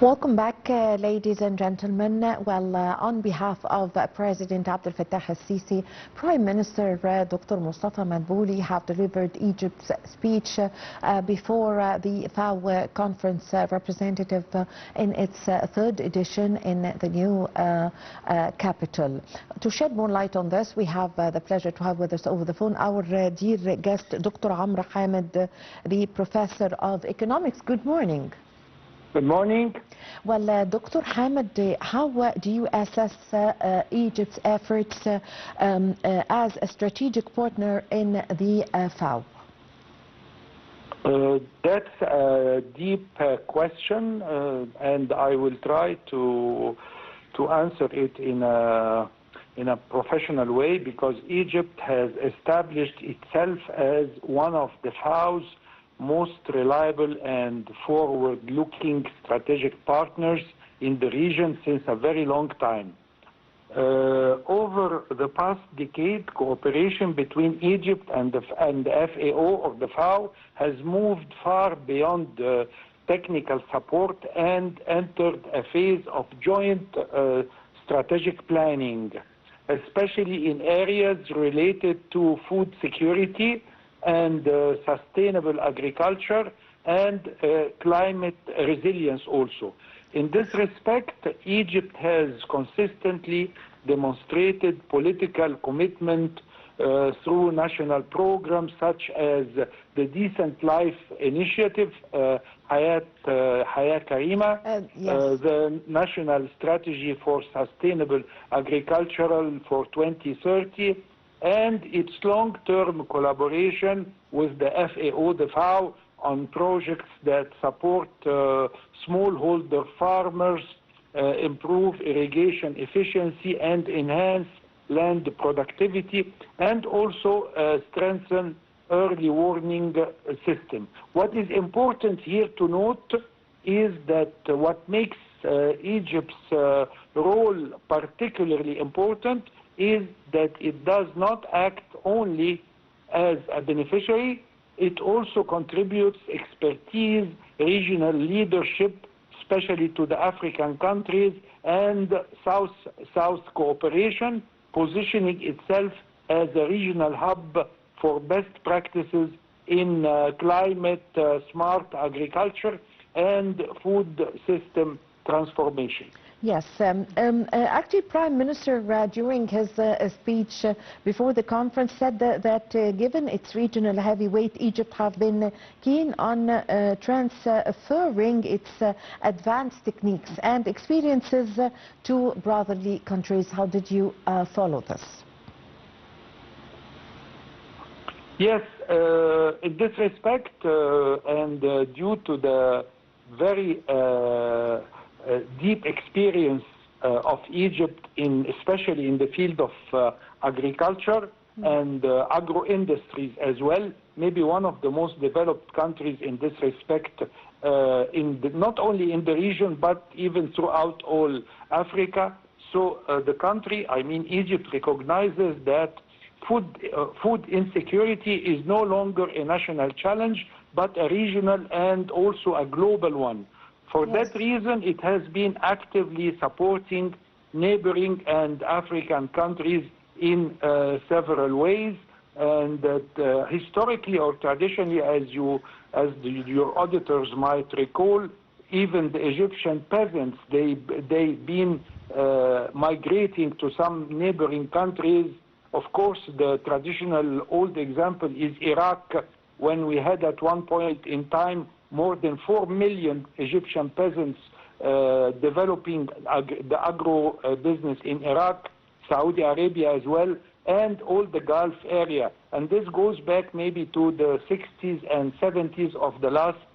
Welcome back, ladies and gentlemen. On behalf of President Abdel Fattah al-Sisi, Prime Minister Dr. Mustafa Madbouli have delivered Egypt's speech before the FAO conference representative in its third edition in the new capital. To shed more light on this, we have the pleasure to have with us over the phone our dear guest, Dr. Amr Hamid, the Professor of Economics. Good morning. Good morning. Well, Dr. Hamid, how do you assess Egypt's efforts as a strategic partner in the FAO? That's a deep question, and I will try to answer it in a professional way, because Egypt has established itself as one of the FAO's most reliable and forward-looking strategic partners in the region since a very long time. Over the past decade, cooperation between Egypt and the FAO or the FAO has moved far beyond technical support and entered a phase of joint strategic planning, especially in areas related to food security and sustainable agriculture and climate resilience also. In this respect, Egypt has consistently demonstrated political commitment through national programs such as the Decent Life Initiative, Hayat Karima, yes. The National Strategy for Sustainable Agricultural for 2030, and its long-term collaboration with the FAO, the FAO, on projects that support smallholder farmers, improve irrigation efficiency and enhance land productivity, and also strengthen early warning system. What is important here to note is that what makes Egypt's role particularly important is that it does not act only as a beneficiary, it also contributes expertise, regional leadership, especially to the African countries, and South cooperation, positioning itself as a regional hub for best practices in climate smart agriculture and food system transformation. Yes, actually Prime Minister during his speech before the conference said that given its regional heavyweight, Egypt have been keen on transferring its advanced techniques and experiences to brotherly countries. How did you follow this? Yes, in this respect, and due to the very deep experience of Egypt, especially in the field of agriculture and agro-industries as well, maybe one of the most developed countries in this respect, not only in the region, but even throughout all Africa. So the country, I mean Egypt, recognizes that food insecurity is no longer a national challenge, but a regional and also a global one. For that reason, it has been actively supporting neighboring and African countries in several ways, and that historically or traditionally, as your auditors might recall, even the Egyptian peasants, they've been migrating to some neighboring countries. Of course, the traditional old example is Iraq, when we had at one point in time more than 4 million Egyptian peasants developing the agro business in Iraq, Saudi Arabia as well, and all the Gulf area. And this goes back maybe to the 60s and 70s of the last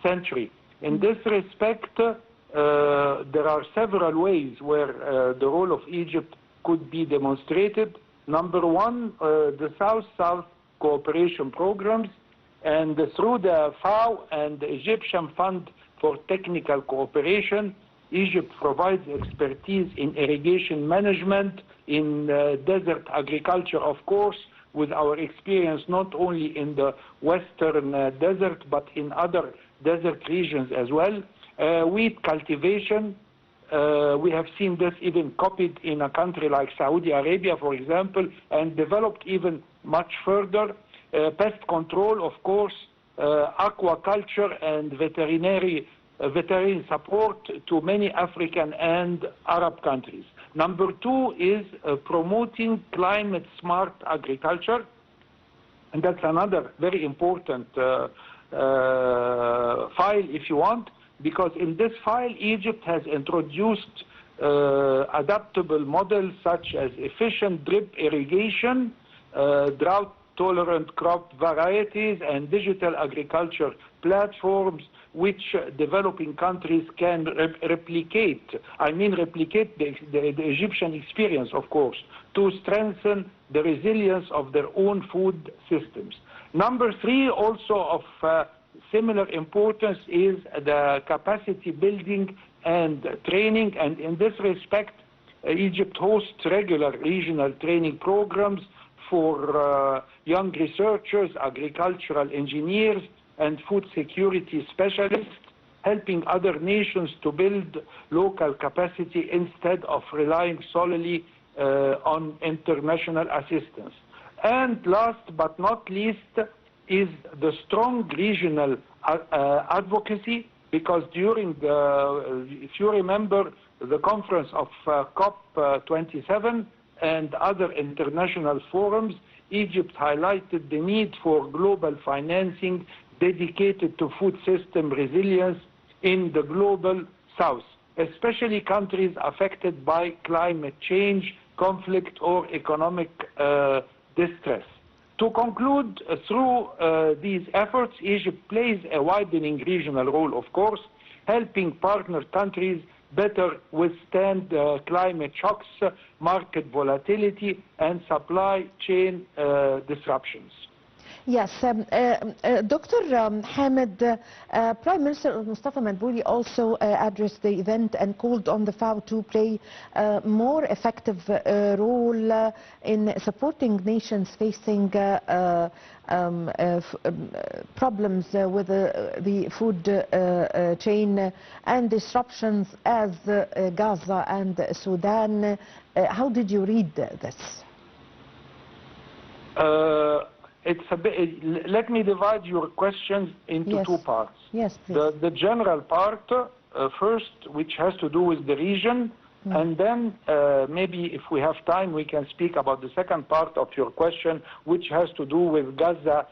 century. In this respect, there are several ways where the role of Egypt could be demonstrated. Number one, the South-South cooperation programs, and through the FAO and the Egyptian Fund for Technical Cooperation, Egypt provides expertise in irrigation management, in desert agriculture, of course, with our experience not only in the Western desert, but in other desert regions as well. wheat cultivation. We have seen this even copied in a country like Saudi Arabia, for example, and developed even much further. Pest control, of course, aquaculture and veterinary support to many African and Arab countries. Number two is promoting climate-smart agriculture, and that's another very important file, if you want, because in this file, Egypt has introduced adaptable models such as efficient drip irrigation, drought-tolerant crop varieties, and digital agriculture platforms, which developing countries can replicate. I mean, replicate the Egyptian experience, of course, to strengthen the resilience of their own food systems. Number three, also of similar importance, is the capacity building and training, and in this respect, Egypt hosts regular regional training programs for young researchers, agricultural engineers, and food security specialists, helping other nations to build local capacity instead of relying solely on international assistance. And last but not least is the strong regional advocacy, because during the, if you remember, the conference of COP27 and other international forums, Egypt highlighted the need for global financing dedicated to food system resilience in the global south, especially countries affected by climate change, conflict, or economic distress. To conclude, through these efforts, Egypt plays a widening regional role, of course, helping partner countries better withstand climate shocks, market volatility, and supply chain disruptions. Yes, Dr. Hamid, Prime Minister Mustafa Madbouli also addressed the event and called on the FAO to play a more effective role in supporting nations facing problems with the food chain and disruptions as Gaza and Sudan. How did you read this? It's a bit, let me divide your questions into two parts. Yes, please. The general part, first, which has to do with the region, and then maybe if we have time, we can speak about the second part of your question, which has to do with Gaza,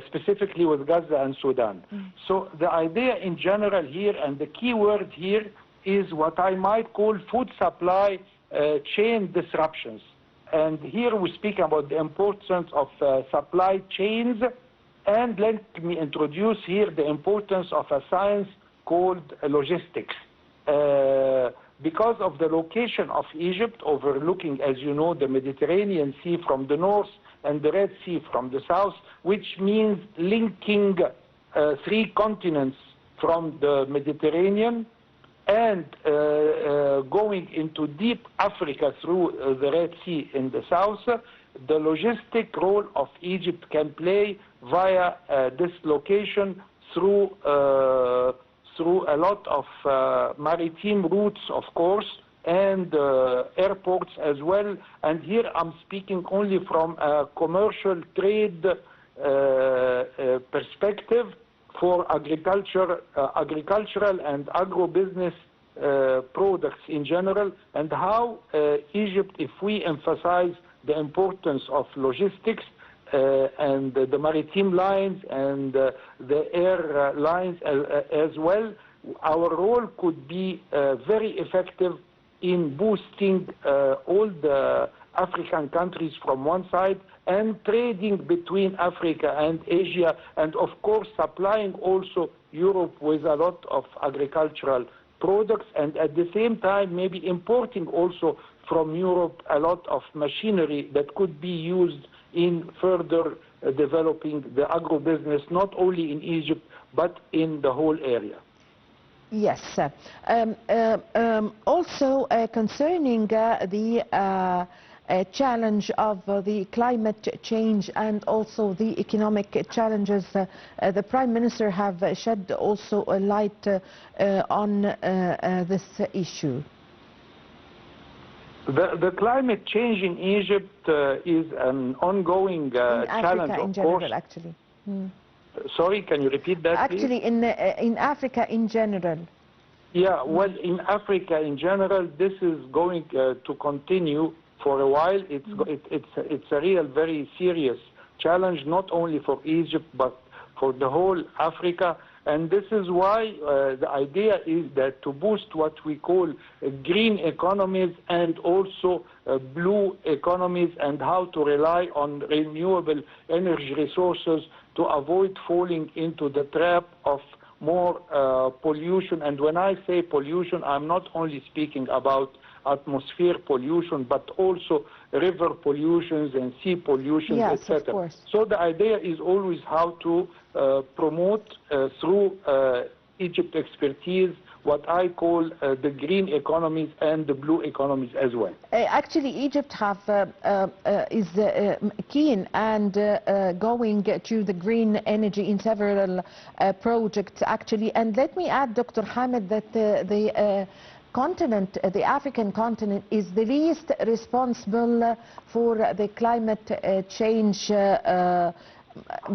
specifically with Gaza and Sudan. So the idea in general here, and the key word here, is what I might call food supply chain disruptions. And here we speak about the importance of supply chains, and let me introduce here the importance of a science called logistics. Because of the location of Egypt, overlooking, as you know, the Mediterranean Sea from the north and the Red Sea from the south, which means linking three continents from the Mediterranean, and going into deep Africa through the Red Sea in the south, the logistic role of Egypt can play via this location through a lot of maritime routes, of course, and airports as well. And here I'm speaking only from a commercial trade perspective, for agricultural and agro-business products in general, and how Egypt, if we emphasize the importance of logistics and the maritime lines and the air lines as well, our role could be very effective in boosting all the African countries from one side, and trading between Africa and Asia, and of course supplying also Europe with a lot of agricultural products, and at the same time maybe importing also from Europe a lot of machinery that could be used in further developing the agro-business, not only in Egypt but in the whole area. Yes. Also concerning the challenge of the climate change and also the economic challenges. The Prime Minister have shed also a light on this issue. The climate change in Egypt is an ongoing challenge, of general, course. Actually. Sorry, can you repeat that, Actually, please? in Africa in general. Yeah, well, in Africa in general, this is going to continue for a while. It's a real, very serious challenge, not only for Egypt, but for the whole Africa. And this is why the idea is that to boost what we call green economies and also blue economies, and how to rely on renewable energy resources to avoid falling into the trap of more pollution. And when I say pollution, I'm not only speaking about atmosphere pollution, but also river pollutions and sea pollution, yes, etc. Of course. So the idea is always how to promote through Egypt expertise what I call the green economies and the blue economies as well. Actually, Egypt is keen and going to the green energy in several projects, actually. And let me add, Dr. Hamid, that the continent, the African continent, is the least responsible for the climate change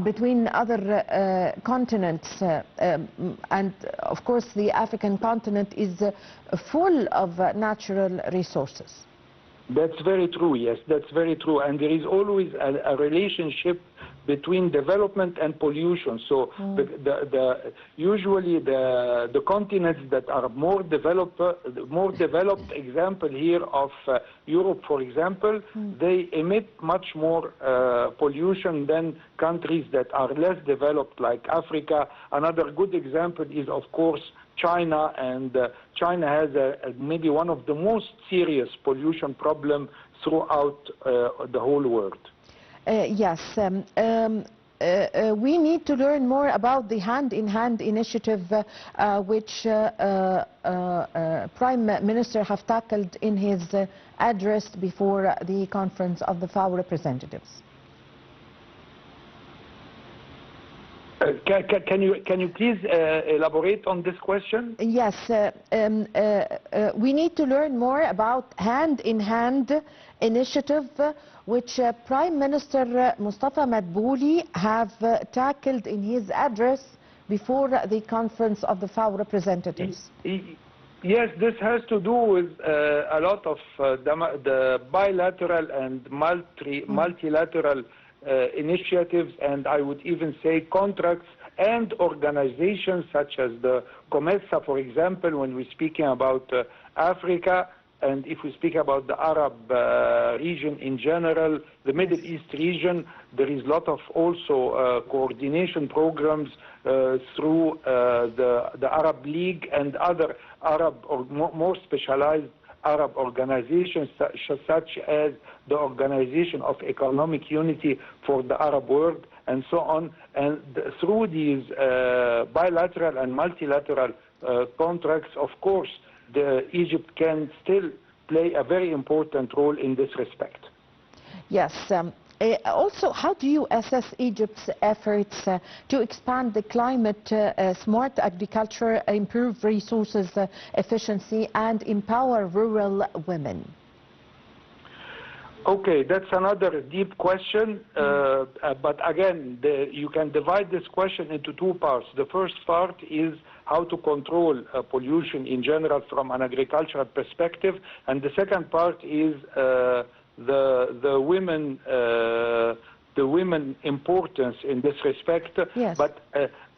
between other continents, and of course the African continent is full of natural resources. That's very true, yes, that's very true. And there is always a relationship between development and pollution. So usually the continents that are more developed, example here of Europe, for example, they emit much more pollution than countries that are less developed, like Africa. Another good example is, of course, China, and China has maybe one of the most serious pollution problem throughout the whole world. Yes. We need to learn more about the hand-in-hand initiative which Prime Minister have tackled in his address before the conference of the FAO representatives. Can you please elaborate on this question? Yes, we need to learn more about hand-in-hand initiative which Prime Minister Mustafa Madbouli have tackled in his address before the conference of the FAO representatives. Yes, this has to do with a lot of the bilateral and multilateral initiatives, and I would even say contracts and organizations such as the COMESA, for example, when we're speaking about Africa, and if we speak about the Arab region in general, the Middle East region, there is a lot of also coordination programs through the Arab League and other Arab or more specialized Arab organizations such as the Organization of Economic Unity for the Arab World and so on. And through these bilateral and multilateral contracts, of course, Egypt can still play a very important role in this respect. Yes. Also, how do you assess Egypt's efforts to expand the climate smart agriculture, improve resources efficiency, and empower rural women? Okay, that's another deep question, but again, you can divide this question into two parts. The first part is how to control pollution in general from an agricultural perspective, and the second part is the women importance in this respect. Yes. But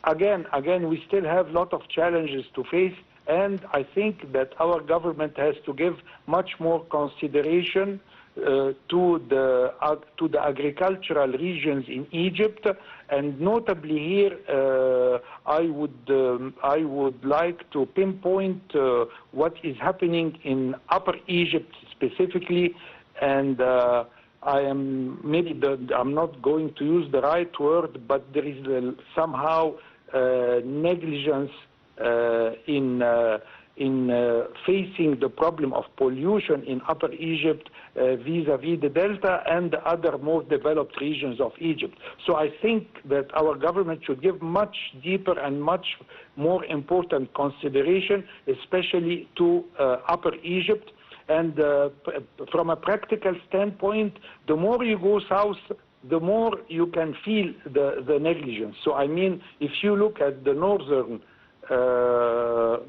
again, we still have a lot of challenges to face, and I think that our government has to give much more consideration to the agricultural regions in Egypt, and notably here, I would like to pinpoint what is happening in Upper Egypt specifically, and I'm not going to use the right word, but there is somehow negligence in facing the problem of pollution in Upper Egypt vis-a-vis the Delta and the other more developed regions of Egypt. So I think that our government should give much deeper and much more important consideration, especially to Upper Egypt. And from a practical standpoint, the more you go south, the more you can feel the negligence. So I mean, if you look at the northern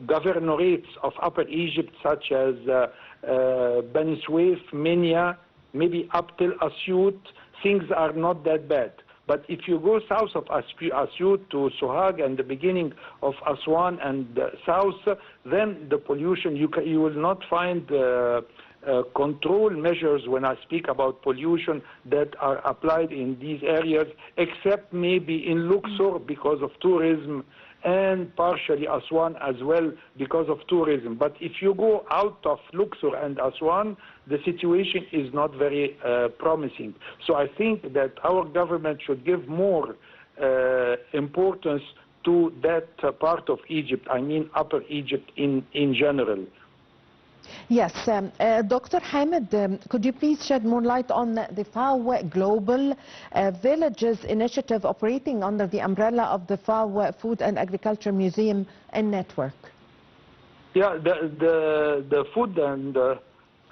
governorates of Upper Egypt, such as Bani Suef, Minya, maybe up till Asyut, things are not that bad. But if you go south of Asyut to Sohag and the beginning of Aswan and south, then the pollution, you will not find control measures when I speak about pollution that are applied in these areas, except maybe in Luxor because of tourism, and partially Aswan as well because of tourism. But if you go out of Luxor and Aswan, the situation is not very promising. So I think that our government should give more importance to that part of Egypt, I mean Upper Egypt in general. Yes, Dr. Hamid, could you please shed more light on the FAO Global Villages Initiative operating under the umbrella of the FAO Food and Agriculture Museum and Network? Yeah, the Food and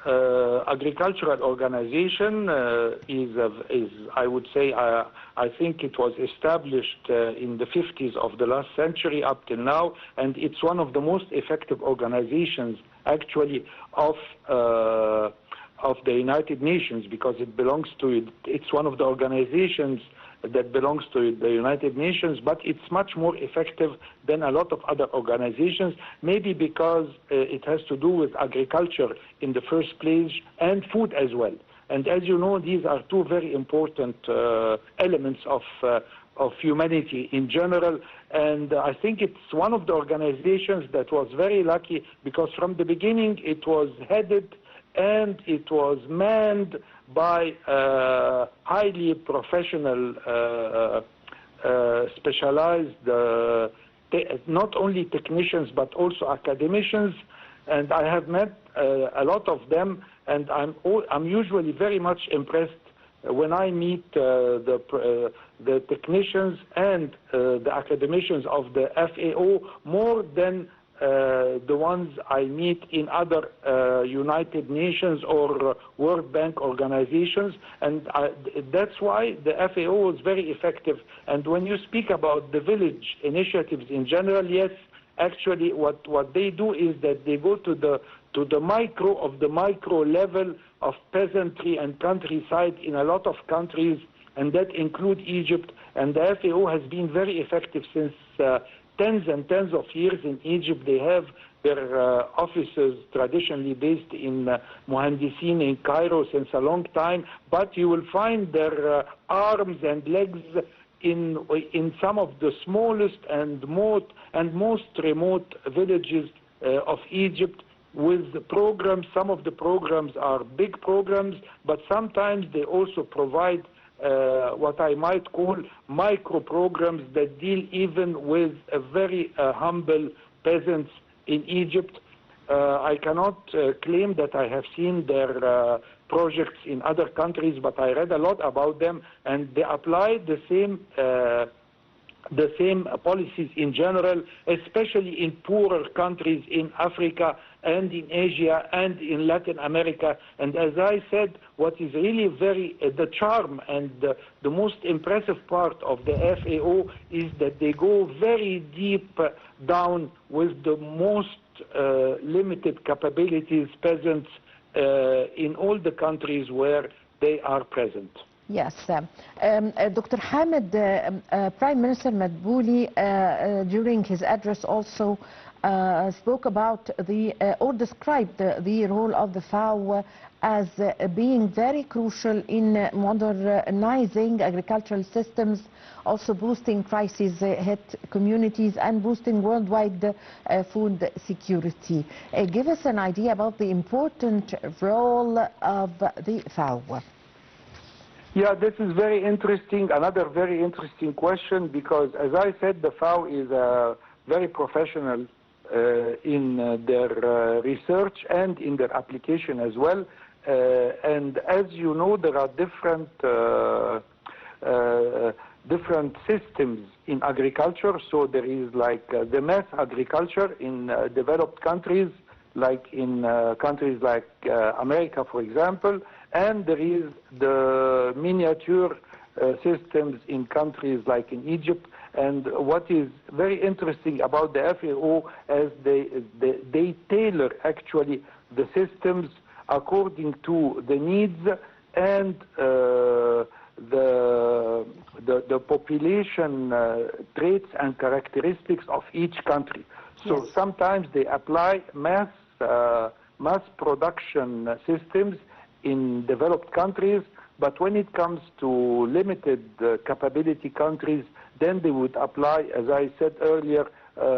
Agricultural Organization is, I would say, I think it was established in the 50s of the last century up till now, and it's one of the most effective organizations actually of the United Nations, because it belongs to, it's one of the organizations that belongs to the United Nations, but it's much more effective than a lot of other organizations, maybe because it has to do with agriculture in the first place and food as well. And as you know, these are two very important elements of humanity in general, and I think it's one of the organizations that was very lucky, because from the beginning it was headed and it was manned by highly professional, specialized, not only technicians but also academicians, and I have met a lot of them, and I'm usually very much impressed when I meet the technicians and the academicians of the FAO, more than the ones I meet in other United Nations or World Bank organizations, and that's why the FAO is very effective. And when you speak about the village initiatives in general, yes, actually what they do is that they go to the micro level of peasantry and countryside in a lot of countries, and that include Egypt. And the FAO has been very effective since tens and tens of years in Egypt. They have their offices traditionally based in Mohandisin in Cairo since a long time, but you will find their arms and legs in some of the smallest and most remote villages of Egypt, with the programs. Some of the programs are big programs, but sometimes they also provide what I might call micro programs that deal even with a very humble peasants in Egypt. I cannot claim that I have seen their projects in other countries, but I read a lot about them, and they apply the same policies in general, especially in poorer countries in Africa and in Asia and in Latin America. And as I said, what is really the charm and the most impressive part of the FAO is that they go very deep down with the most limited capabilities peasants in all the countries where they are present. Yes. Dr. Hamid, Prime Minister Madbouli, during his address also spoke about or described the role of the FAO as being very crucial in modernizing agricultural systems, also boosting crisis-hit communities and boosting worldwide food security. Give us an idea about the important role of the FAO. Yeah, this is very interesting, another very interesting question, because as I said, the FAO is a very professional in their research and in their application as well. And as you know, there are different systems in agriculture. So there is like the mass agriculture in developed countries, like in countries like America, for example, and there is the miniature systems in countries like in Egypt. And what is very interesting about the FAO is they tailor actually the systems according to the needs and the population traits and characteristics of each country. So yes, sometimes they apply mass production systems in developed countries, but when it comes to limited capability countries, then they would apply, as I said earlier,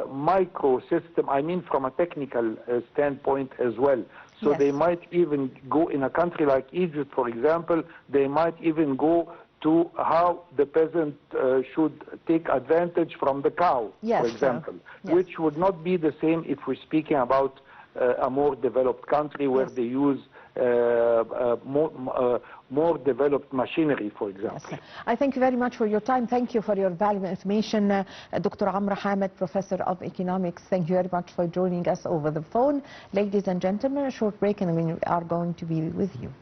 micro system, I mean from a technical standpoint as well. So yes, they might even go in a country like Egypt, for example, they might even go to how the peasant should take advantage from the cow, yes, for example, yes, which would not be the same if we're speaking about a more developed country where yes, they use more developed machinery, for example. Yes. I thank you very much for your time. Thank you for your valuable information. Dr. Amr Hamid, Professor of Economics, thank you very much for joining us over the phone. Ladies and gentlemen, a short break and we are going to be with you.